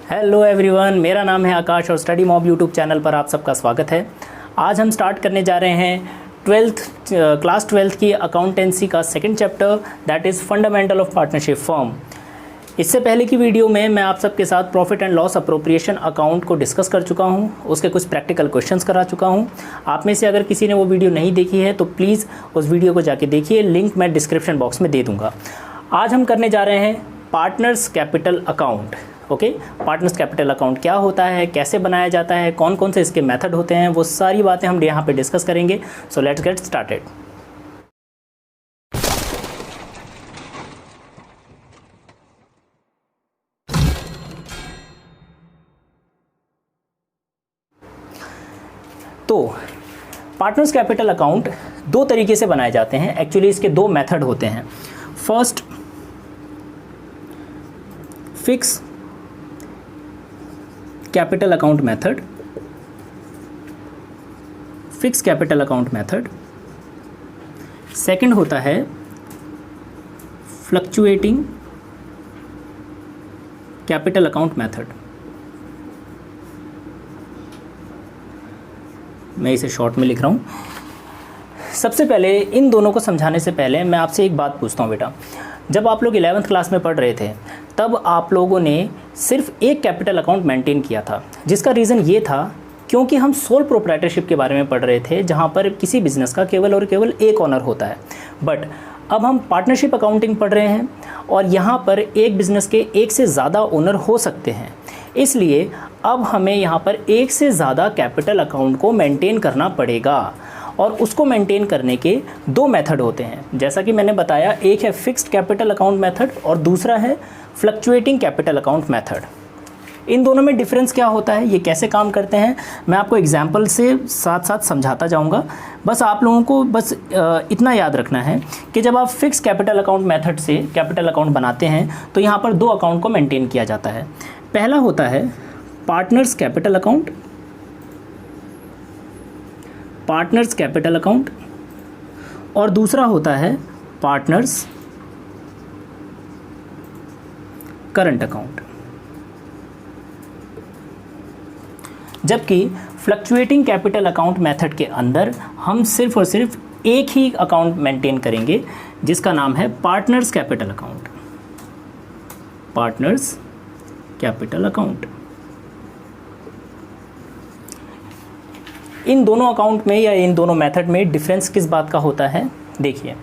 Hello everyone, मेरा नाम है आकाश और स्टडी मॉब यूट्यूब चैनल पर आप सबका स्वागत है। आज हम स्टार्ट करने जा रहे हैं क्लास 12th की अकाउंटेंसी का second chapter, that is fundamental of partnership firm. इससे पहले की वीडियो में मैं आप सबके साथ profit and loss appropriation account को डिस्कस कर चुका हूं, उसके कुछ प्रैक्टिकल क्वेश्चंस करा चुका हूं। आप में से अगर किसी ने वो वीडियो नहीं देखी है तो प्लीज़ उस वीडियो को जाके देखिए, लिंक मैं डिस्क्रिप्शन बॉक्स में दे दूँगा। आज हम करने जा रहे हैं partners capital account. Okay, partners capital account क्या होता है, कैसे बनाया जाता है, कौन कौन से इसके मेथड होते हैं, वो सारी बातें हम यहाँ पे डिस्कस करेंगे। So let's get started. तो पार्टनर्स कैपिटल अकाउंट दो तरीके से बनाए जाते हैं। एक्चुअली इसके दो मेथड होते हैं। First, fix capital account method, fix capital account method. Second होता है फ्लक्चुएटिंग कैपिटल अकाउंट मेथड। मैं इसे शॉर्ट में लिख रहा हूँ। सबसे पहले इन दोनों को समझाने से पहले मैं आपसे एक बात पूछता हूँ बेटा, जब आप लोग 11th क्लास में पढ़ रहे थे तब आप लोगों ने सिर्फ एक कैपिटल अकाउंट मेंटेन किया था, जिसका रीज़न ये था क्योंकि हम सोल प्रोप्राइटरशिप के बारे में पढ़ रहे थे, जहाँ पर किसी बिजनेस का केवल और केवल एक ओनर होता है। बट अब हम पार्टनरशिप अकाउंटिंग पढ़ रहे हैं और यहाँ पर एक बिज़नेस के एक से ज़्यादा ओनर हो सकते हैं, इसलिए अब हमें यहाँ पर एक से ज़्यादा कैपिटल अकाउंट को मेंटेन करना पड़ेगा। और उसको मेंटेन करने के दो मेथड होते हैं, जैसा कि मैंने बताया, एक है फिक्स्ड कैपिटल अकाउंट मेथड और दूसरा है फ्लक्चुएटिंग कैपिटल अकाउंट मेथड। इन दोनों में डिफरेंस क्या होता है, ये कैसे काम करते हैं, मैं आपको एग्जांपल से साथ साथ समझाता जाऊंगा। बस आप लोगों को बस इतना याद रखना है कि जब आप फिक्स कैपिटल अकाउंट मेथड से कैपिटल अकाउंट बनाते हैं तो यहाँ पर दो अकाउंट को मेंटेन किया जाता है। पहला होता है partners capital account, partners capital account, और दूसरा होता है पार्टनर्स करंट अकाउंट। जबकि फ्लक्चुएटिंग कैपिटल अकाउंट मेथड के अंदर हम सिर्फ और सिर्फ एक ही अकाउंट मेंटेन करेंगे, जिसका नाम है partners capital account, partners capital account. इन दोनों अकाउंट में या इन दोनों मेथड में डिफरेंस किस बात का होता है, देखिए,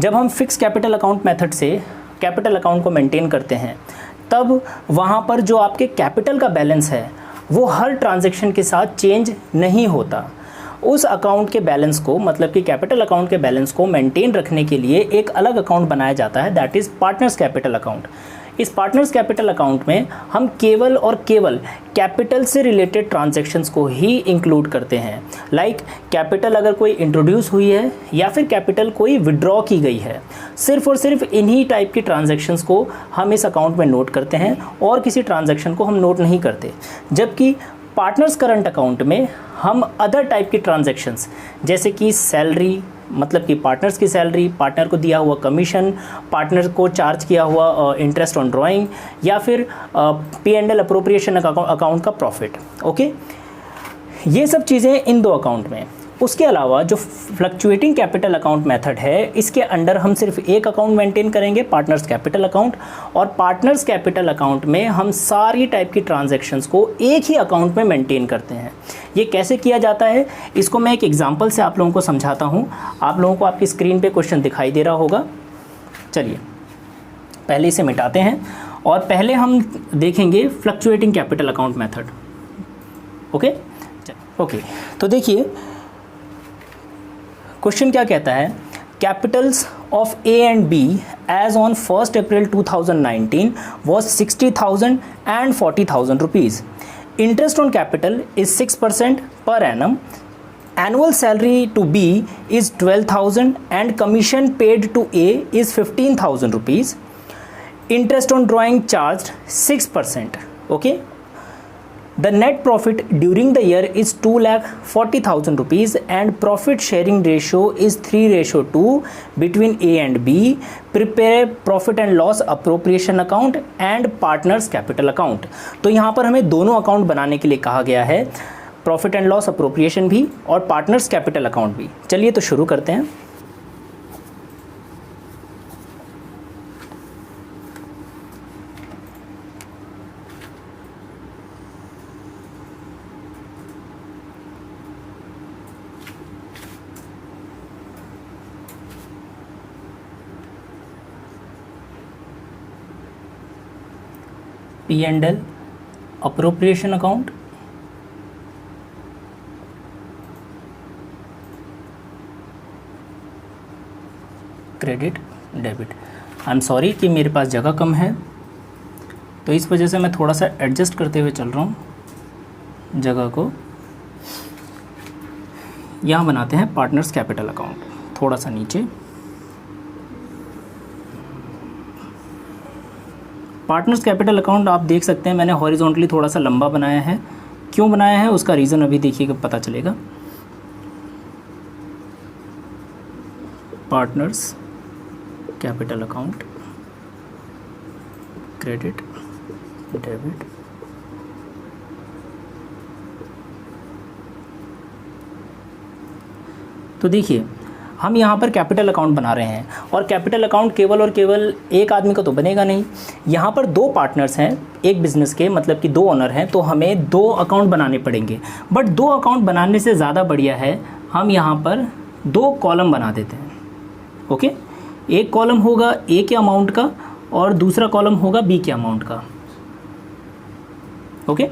जब हम फिक्स कैपिटल अकाउंट मेथड से कैपिटल अकाउंट को मेंटेन करते हैं तब वहाँ पर जो आपके कैपिटल का बैलेंस है वो हर ट्रांजैक्शन के साथ चेंज नहीं होता। उस अकाउंट के बैलेंस को, मतलब कि कैपिटल अकाउंट के बैलेंस को मेंटेन रखने के लिए एक अलग अकाउंट बनाया जाता है, that is partners capital account. इस पार्टनर्स कैपिटल अकाउंट में हम केवल और केवल कैपिटल से रिलेटेड ट्रांजैक्शंस को ही इंक्लूड करते हैं। लाइक कैपिटल अगर कोई इंट्रोड्यूस हुई है या फिर कैपिटल कोई विड्रॉ की गई है, सिर्फ और सिर्फ इन्हीं टाइप की ट्रांजैक्शंस को हम इस अकाउंट में नोट करते हैं और किसी ट्रांजैक्शन को हम नोट नहीं करते। जबकि पार्टनर्स करंट अकाउंट में हम अदर टाइप की ट्रांजैक्शंस, जैसे कि सैलरी, मतलब कि पार्टनर्स की सैलरी, पार्टनर को दिया हुआ कमीशन, पार्टनर को चार्ज किया हुआ इंटरेस्ट ऑन ड्राइंग, या फिर P&L अप्रोप्रिएशन अकाउंट का प्रॉफिट। ओके, ये सब चीज़ें इन दो अकाउंट में। उसके अलावा जो फ्लक्चुएटिंग कैपिटल अकाउंट मेथड है, इसके अंडर हम सिर्फ एक अकाउंट मेंटेन करेंगे, पार्टनर्स कैपिटल अकाउंट। और पार्टनर्स कैपिटल अकाउंट में हम सारी टाइप की ट्रांजैक्शंस को एक ही अकाउंट में मेंटेन करते हैं। ये कैसे किया जाता है, इसको मैं एक एग्जांपल से आप लोगों को समझाता हूँ। आप लोगों को आपकी स्क्रीन पे क्वेश्चन दिखाई दे रहा होगा। चलिए पहले इसे मिटाते हैं और पहले हम देखेंगे fluctuating capital account method. Okay, तो देखिए क्वेश्चन क्या कहता है, capitals of A and B as on 1 April 2019 was 60,000 and 40,000 rupees. Interest on capital is 6% per annum. Annual salary to B is 12,000 and commission paid to A is 15,000 rupees. Interest on drawing charged 6%. Okay. The net profit during the year is 2,40,000 rupees and profit sharing ratio is 3:2 between A and B. Prepare profit and loss appropriation account and partners capital account. तो यहाँ पर हमें दोनों account बनाने के लिए कहा गया है, प्रॉफिट एंड लॉस अप्रोप्रिएशन भी और पार्टनर्स कैपिटल अकाउंट भी. चलिए तो शुरू करते हैं. P&L appropriation account, credit debit. I am sorry कि मेरे पास जगह कम है, तो इस वजह से मैं थोड़ा सा एडजस्ट करते हुए चल रहा हूँ जगह को. यहाँ बनाते हैं पार्टनर्स कैपिटल अकाउंट, थोड़ा सा नीचे. पार्टनर्स कैपिटल अकाउंट आप देख सकते हैं मैंने हॉरिजॉन्टली थोड़ा सा लंबा बनाया है. क्यों बनाया है उसका रीज़न अभी देखिएगा पता चलेगा. Partners capital account, credit debit. तो देखिए हम यहाँ पर कैपिटल अकाउंट बना रहे हैं और कैपिटल अकाउंट केवल और केवल एक आदमी का तो बनेगा नहीं. यहाँ पर दो पार्टनर्स हैं एक बिज़नेस के, मतलब कि दो ओनर हैं, तो हमें दो अकाउंट बनाने पड़ेंगे. बट दो अकाउंट बनाने से ज़्यादा बढ़िया है हम यहाँ पर दो कॉलम बना देते हैं. ओके, एक कॉलम होगा ए के अमाउंट का और दूसरा कॉलम होगा बी के अमाउंट का. ओके,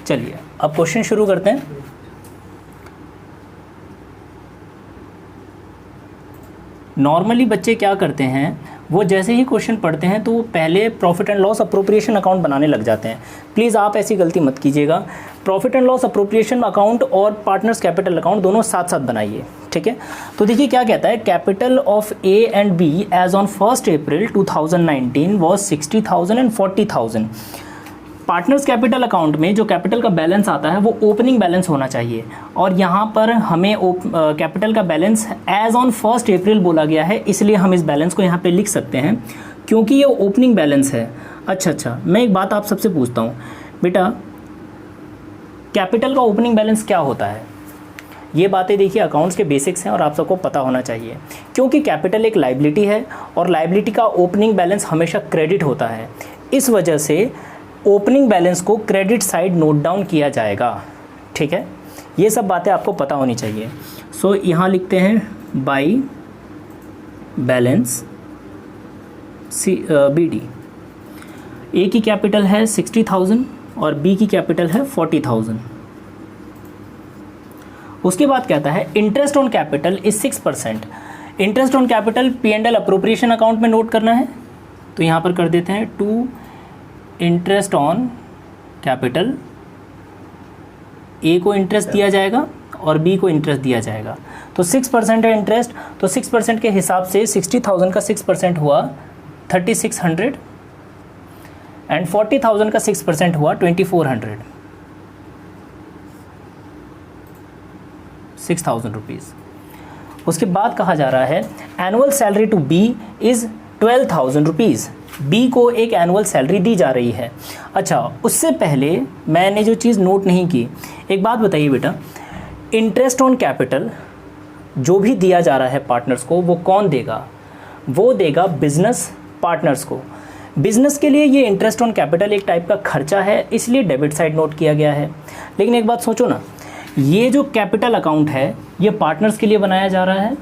चलिए अब क्वेश्चन शुरू करते हैं. नॉर्मली बच्चे क्या करते हैं, वो जैसे ही क्वेश्चन पढ़ते हैं तो वो पहले profit and loss appropriation account बनाने लग जाते हैं. प्लीज़ आप ऐसी गलती मत कीजिएगा. Profit and loss appropriation account और पार्टनर्स कैपिटल अकाउंट दोनों साथ साथ बनाइए. ठीक है, तो देखिए क्या कहता है. Capital of A and B as on 1 April 2019 was 60,000 and 40,000. Partners capital account में जो कैपिटल का बैलेंस आता है वो ओपनिंग बैलेंस होना चाहिए और यहाँ पर हमें कैपिटल का बैलेंस एज ऑन 1 अप्रैल बोला गया है, इसलिए हम इस बैलेंस को यहाँ पे लिख सकते हैं क्योंकि ये ओपनिंग बैलेंस है. अच्छा, मैं एक बात आप सबसे पूछता हूँ बेटा, कैपिटल का ओपनिंग बैलेंस क्या होता है? ये बातें देखिए अकाउंट्स के बेसिक्स हैं और आप सबको पता होना चाहिए, क्योंकि कैपिटल एक लाइबिलिटी है और लाइबिलिटी का ओपनिंग बैलेंस हमेशा क्रेडिट होता है. इस वजह से ओपनिंग बैलेंस को क्रेडिट साइड नोट डाउन किया जाएगा. ठीक है, ये सब बातें आपको पता होनी चाहिए. सो यहाँ लिखते हैं बाई बैलेंस बी डी. ए की कैपिटल है 60,000 और बी की कैपिटल है 40,000. उसके बाद कहता है interest on capital is 6%. Interest on capital P&L appropriation account में नोट करना है, तो यहाँ पर कर देते हैं टू इंटरेस्ट ऑन कैपिटल. ए को इंटरेस्ट दिया जाएगा और बी को इंटरेस्ट दिया जाएगा. तो 6% है इंटरेस्ट, तो 6% के हिसाब से 60,000 का 6% हुआ 3,600 एंड 40,000 का 6% हुआ 2,400, 6,000 रुपीज़. उसके बाद कहा जा रहा है annual salary to be is 12,000 rupees. B को एक एनुअल सैलरी दी जा रही है. अच्छा, उससे पहले मैंने जो चीज़ नोट नहीं की, एक बात बताइए बेटा, इंटरेस्ट ऑन कैपिटल जो भी दिया जा रहा है पार्टनर्स को वो कौन देगा? वो देगा बिजनेस पार्टनर्स को. बिजनेस के लिए ये इंटरेस्ट ऑन कैपिटल एक टाइप का खर्चा है, इसलिए डेबिट साइड नोट किया गया है. लेकिन एक बात सोचो ना, ये जो कैपिटल अकाउंट है ये पार्टनर्स के लिए बनाया जा रहा है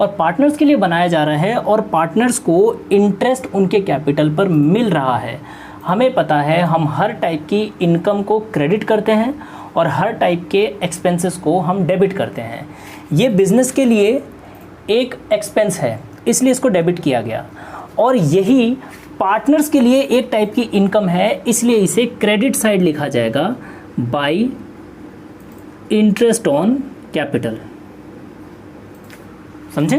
और पार्टनर्स के लिए बनाया जा रहा है और पार्टनर्स को इंटरेस्ट उनके कैपिटल पर मिल रहा है. हमें पता है हम हर टाइप की इनकम को क्रेडिट करते हैं और हर टाइप के एक्सपेंसेस को हम डेबिट करते हैं. ये बिज़नेस के लिए एक एक्सपेंस है, इसलिए इसको डेबिट किया गया, और यही पार्टनर्स के लिए एक टाइप की इनकम है, इसलिए इसे क्रेडिट साइड लिखा जाएगा बाय इंटरेस्ट ऑन कैपिटल. समझे?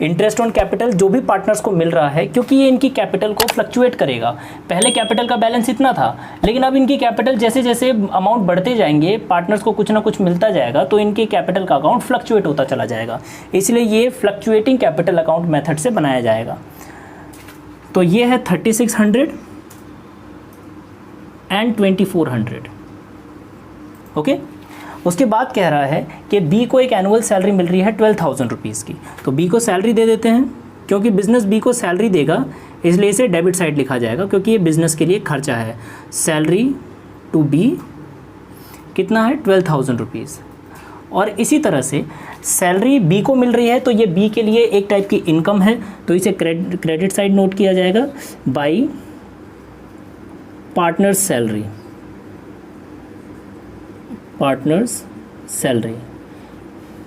इंटरेस्ट ऑन कैपिटल जो भी पार्टनर्स को मिल रहा है, क्योंकि ये इनकी कैपिटल को फ्लक्चुएट करेगा। पहले कैपिटल का बैलेंस इतना था, लेकिन अब इनकी कैपिटल जैसे जैसे अमाउंट बढ़ते जाएंगे, पार्टनर्स को कुछ ना कुछ मिलता जाएगा, तो इनके कैपिटल का अकाउंट फ्लक्चुएट होता चला जाएगा। इसलिए ये फ्लक्चुएटिंग कैपिटल अकाउंट मेथड से बनाया जाएगा। तो ये है 3600 एंड 2400। ओके, उसके बाद कह रहा है कि बी को एक एनुअल सैलरी मिल रही है 12,000 रुपीज़ की, तो बी को सैलरी दे देते हैं। क्योंकि बिजनेस बी को सैलरी देगा इसलिए इसे डेबिट साइड लिखा जाएगा, क्योंकि ये बिजनेस के लिए खर्चा है। सैलरी टू बी कितना है 12,000 रुपीज़। और इसी तरह से सैलरी बी को मिल रही है, तो ये बी के लिए एक टाइप की इनकम है, तो इसे क्रेडिट साइड नोट किया जाएगा by partners salary. Partners salary.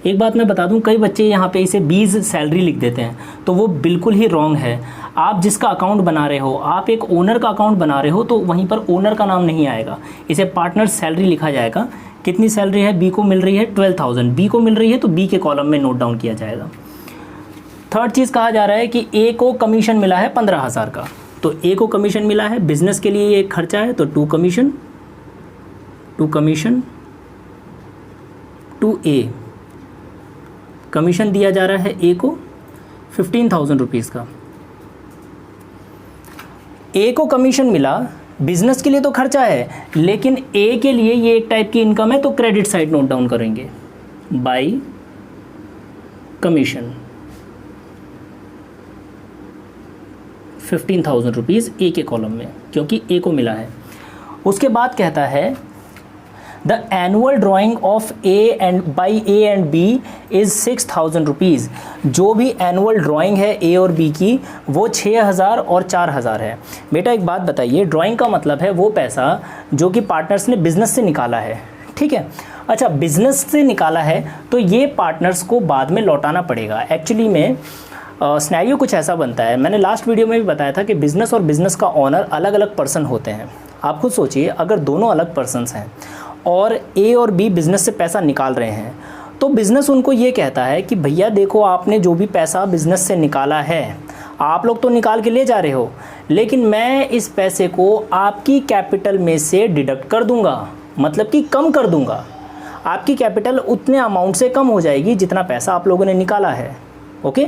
एक बात मैं बता दूं, कई बच्चे यहाँ पे इसे बीज सैलरी लिख देते हैं, तो वो बिल्कुल ही रॉन्ग है। आप जिसका अकाउंट बना रहे हो, आप एक ओनर का अकाउंट बना रहे हो, तो वहीं पर ओनर का नाम नहीं आएगा, इसे पार्टनर्स सैलरी लिखा जाएगा। कितनी सैलरी है? बी को मिल रही है 12,000, बी को मिल रही है तो बी के कॉलम में नोट डाउन किया जाएगा। थर्ड चीज़ कहा जा रहा है कि ए को कमीशन मिला है 15,000 का, तो ए को कमीशन मिला है, बिजनेस के लिए ये एक खर्चा है, तो to commission to A. Commission दिया जा रहा है ए को 15,000 रुपीज़ का। ए को कमीशन मिला, बिजनेस के लिए तो खर्चा है, लेकिन ए के लिए ये एक टाइप की इनकम है, तो क्रेडिट साइड नोट डाउन करेंगे बाई कमीशन 15,000 रुपीज़ ए के कॉलम में, क्योंकि ए को मिला है। उसके बाद कहता है the annual drawing of A and by A and B is 6,000 rupees. जो भी एनुअल ड्राइंग है ए और बी की वो 6,000 और 4,000 है। बेटा एक बात बताइए, ड्राइंग का मतलब है वो पैसा जो कि पार्टनर्स ने बिजनेस से निकाला है, ठीक है। अच्छा, बिजनेस से निकाला है तो ये पार्टनर्स को बाद में लौटाना पड़ेगा। एक्चुअली में सिनेरियो कुछ ऐसा बनता है, मैंने लास्ट वीडियो में भी बताया था कि बिज़नेस और बिज़नेस का ओनर अलग अलग पर्सन होते हैं। आप खुद सोचिए, अगर दोनों अलग पर्सन्स हैं और ए और बी बिज़नेस से पैसा निकाल रहे हैं, तो बिज़नेस उनको ये कहता है कि भैया देखो, आपने जो भी पैसा बिज़नेस से निकाला है, आप लोग तो निकाल के ले जा रहे हो, लेकिन मैं इस पैसे को आपकी कैपिटल में से डिडक्ट कर दूंगा, मतलब कि कम कर दूंगा। आपकी कैपिटल उतने अमाउंट से कम हो जाएगी जितना पैसा आप लोगों ने निकाला है। ओके,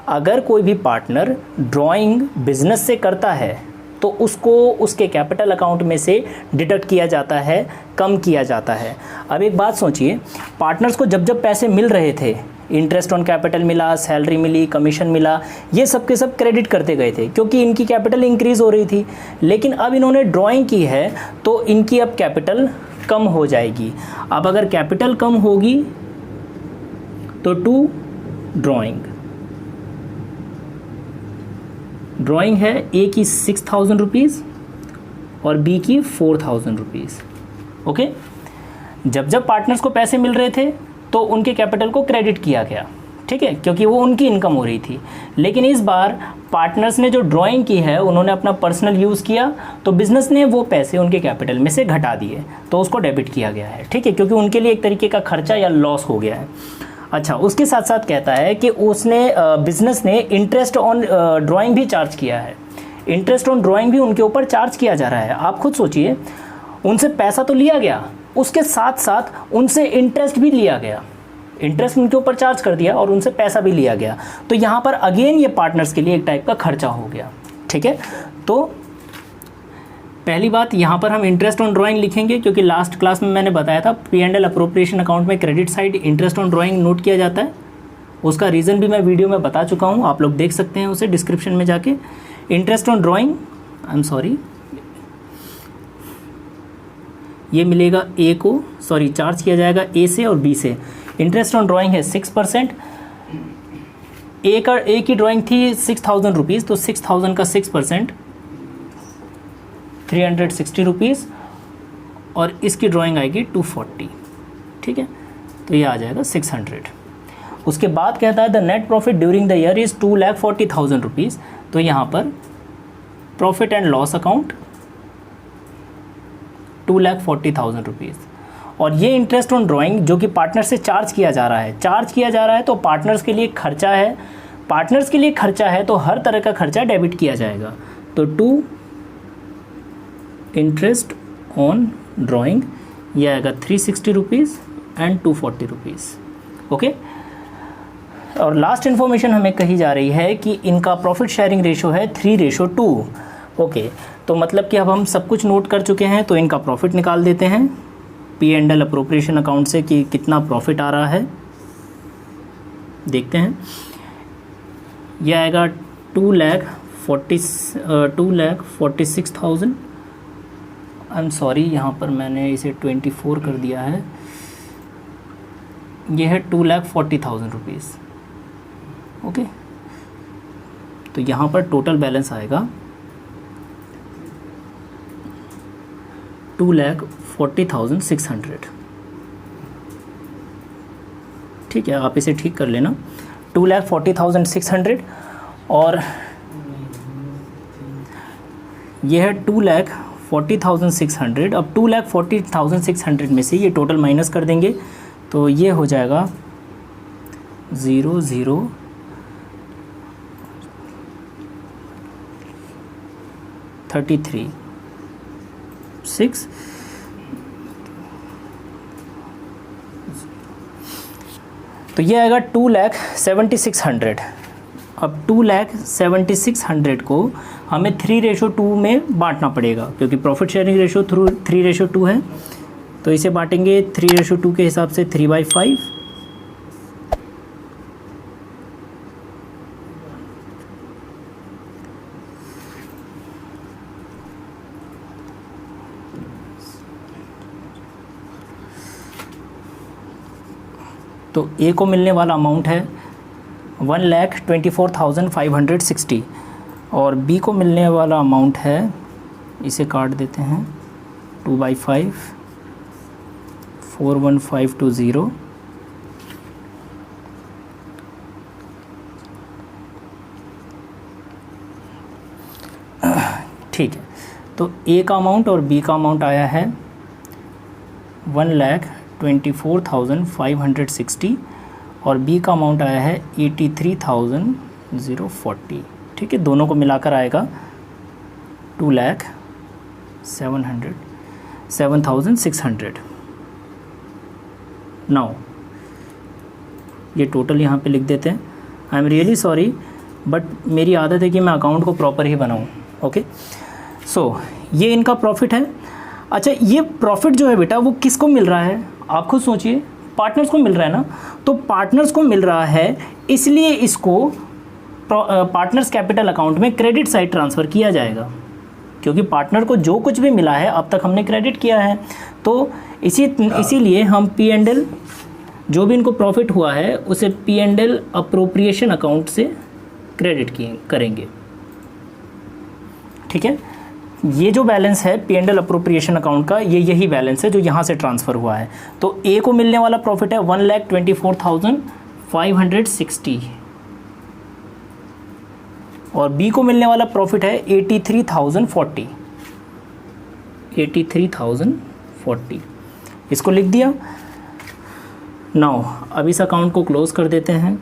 अगर कोई भी पार्टनर ड्राइंग बिजनेस से करता है तो उसको उसके कैपिटल अकाउंट में से डिडक्ट किया जाता है, कम किया जाता है। अब एक बात सोचिए, पार्टनर्स को जब जब पैसे मिल रहे थे, इंटरेस्ट ऑन कैपिटल मिला, सैलरी मिली, कमीशन मिला, ये सब के सब क्रेडिट करते गए थे, क्योंकि इनकी कैपिटल इंक्रीज़ हो रही थी। लेकिन अब इन्होंने ड्राइंग की है तो इनकी अब कैपिटल कम हो जाएगी। अब अगर कैपिटल कम होगी तो टू ड्राइंग है ए की 6,000 रुपीज़ और बी की 4,000 रुपीज़। ओके, जब जब पार्टनर्स को पैसे मिल रहे थे तो उनके कैपिटल को क्रेडिट किया गया, ठीक है, क्योंकि वो उनकी इनकम हो रही थी। लेकिन इस बार पार्टनर्स ने जो ड्राइंग की है उन्होंने अपना पर्सनल यूज़ किया, तो बिज़नेस ने वो पैसे उनके कैपिटल में से घटा दिए, तो उसको डेबिट किया गया है, ठीक है, क्योंकि उनके लिए एक तरीके का खर्चा या लॉस हो गया है। अच्छा, उसके साथ साथ कहता है कि उसने बिज़नेस ने इंटरेस्ट ऑन ड्राइंग भी चार्ज किया है। इंटरेस्ट ऑन ड्राइंग भी उनके ऊपर चार्ज किया जा रहा है। आप खुद सोचिए, उनसे पैसा तो लिया गया, उसके साथ साथ उनसे इंटरेस्ट भी लिया गया, इंटरेस्ट उनके ऊपर चार्ज कर दिया और उनसे पैसा भी लिया गया। तो यहाँ पर अगेन ये पार्टनर्स के लिए एक टाइप का खर्चा हो गया, ठीक है। तो पहली बात, यहाँ पर हम इंटरेस्ट ऑन ड्राइंग लिखेंगे, क्योंकि लास्ट क्लास में मैंने बताया था P&L अप्रोप्रिएशन अकाउंट में credit side interest on drawing note किया जाता है। उसका रीज़न भी मैं वीडियो में बता चुका हूँ, आप लोग देख सकते हैं उसे डिस्क्रिप्शन में जाके। Interest on drawing, I am sorry, ये मिलेगा ए को, सॉरी चार्ज किया जाएगा ए से और बी से। इंटरेस्ट ऑन ड्राइंग है 6%। ए की ड्राइंग थी 6,000 रुपीज़, तो 6,000 का 6% 360 रुपीज़, और इसकी ड्राइंग आएगी 240, ठीक है, तो ये आ जाएगा 600। उसके बाद कहता है the net profit during the year is 2,40,000 rupees, तो यहाँ पर profit and loss account 2,40,000 rupees. और ये इंटरेस्ट ऑन ड्राइंग जो कि पार्टनर से चार्ज किया जा रहा है, तो पार्टनर्स के लिए खर्चा है, पार्टनर्स के लिए खर्चा है तो हर तरह का खर्चा डेबिट किया जाएगा। तो 2 इंटरेस्ट ऑन ड्राइंग, ये आएगा 360 रुपीज़ एंड 240 रुपीज़। ओके, और लास्ट इन्फॉर्मेशन हमें कही जा रही है कि इनका प्रॉफिट शेयरिंग रेशो है 3:2। ओके, तो मतलब कि अब हम सब कुछ नोट कर चुके हैं, तो इनका प्रॉफिट निकाल देते हैं P&L अप्रोप्रिएशन अकाउंट से कि कितना प्रॉफिट आ रहा है। देखते हैं, यह आएगा 2,46,000। आई एम सॉरी, यहाँ पर मैंने इसे 24 कर दिया है, यह है 2,40,000 रुपीज़। ओके, तो यहाँ पर टोटल बैलेंस आएगा 2,40,600। ठीक है, आप इसे ठीक कर लेना, 2,40,600 और यह है 2,40,600। अब 2,40,600 में से ये टोटल माइनस कर देंगे तो ये हो जाएगा 0,033,6। तो ये आएगा 2,76,000। अब 2,76,000 को हमें 3:2 में बांटना पड़ेगा, क्योंकि प्रॉफिट शेयरिंग रेशो 3:2 है। तो इसे बांटेंगे 3:2 के हिसाब से 3/5। तो ए को मिलने वाला अमाउंट है 1,24,560 और बी को मिलने वाला अमाउंट है, इसे काट देते हैं 2/5, 41520। ठीक है, तो ए का अमाउंट और बी का अमाउंट आया है 1,24,560 और बी का अमाउंट आया है 83,040। ठीक है, दोनों को मिलाकर आएगा 2,07,600। नाउ ये टोटल यहाँ पे लिख देते हैं। I am really sorry, but मेरी आदत है कि मैं अकाउंट को प्रॉपर ही बनाऊँ। ओके, सो ये इनका प्रॉफिट है। अच्छा, ये प्रॉफिट जो है बेटा वो किसको मिल रहा है, आप खुद सोचिए, पार्टनर्स को मिल रहा है ना। तो पार्टनर्स को मिल रहा है, इसलिए इसको पार्टनर्स कैपिटल अकाउंट में क्रेडिट साइड ट्रांसफ़र किया जाएगा, क्योंकि पार्टनर को जो कुछ भी मिला है अब तक हमने क्रेडिट किया है। तो इसीलिए हम P&L, जो भी इनको प्रॉफिट हुआ है उसे P&L अप्रोप्रिएशन अकाउंट से क्रेडिट करेंगे। ठीक है, ये जो बैलेंस है P&L अप्रोप्रिएशन अकाउंट का, ये यही बैलेंस है जो यहाँ से ट्रांसफ़र हुआ है। तो ए को मिलने वाला प्रॉफिट है 1,24,560 और बी को मिलने वाला प्रॉफिट है 83,040। इसको लिख दिया। नाउ अब इस अकाउंट को क्लोज़ कर देते हैं,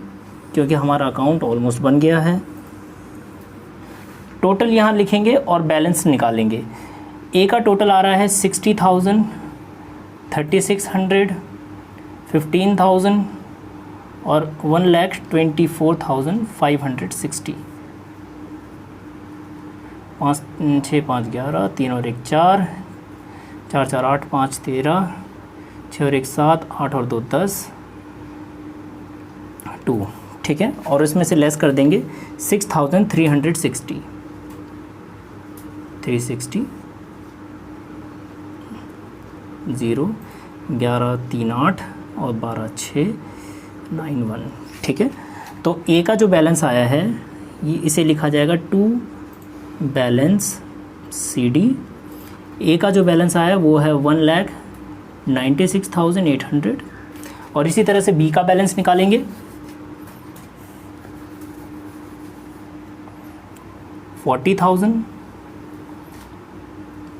क्योंकि हमारा अकाउंट ऑलमोस्ट बन गया है। टोटल यहाँ लिखेंगे और बैलेंस निकालेंगे। ए का टोटल आ रहा है 60,000, 3,600, 15,000 और 1,24,560। 5 6 5 11, 3 और 1 4, 4 4 8, 5 13, 6 और 1 7, 8 और 2 10, 2। ठीक है, और इसमें से लेस कर देंगे 6,360, 360, 0, 11 3 8 और 12 6 9 1। ठीक है, तो ए का जो बैलेंस आया है ये इसे लिखा जाएगा टू बैलेंस CD। ए का जो बैलेंस आया वो है 1,96,800 और इसी तरह से बी का बैलेंस निकालेंगे। 40,000,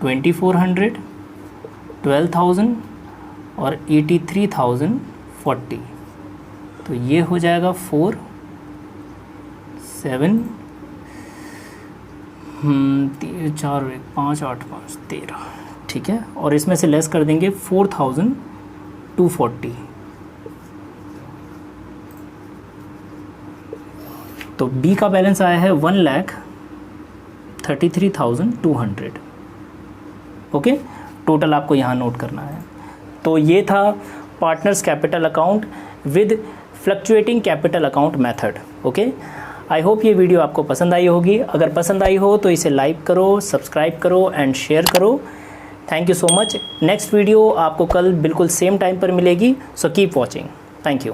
2,400, 12,000 और 83,040। तो ये हो जाएगा 4 7 4 1 5 8 5 13, ठीक है। और इसमें से लेस कर देंगे 4240, तो बी का बैलेंस आया है 1,33,200। ओके, टोटल आपको यहाँ नोट करना है। तो ये था partners capital account with fluctuating capital account method. Okay, I hope ये वीडियो आपको पसंद आई होगी। अगर पसंद आई हो तो इसे लाइक करो, सब्सक्राइब करो एंड शेयर करो। Thank you so much. Next video आपको कल बिल्कुल सेम टाइम पर मिलेगी, so keep watching. Thank you.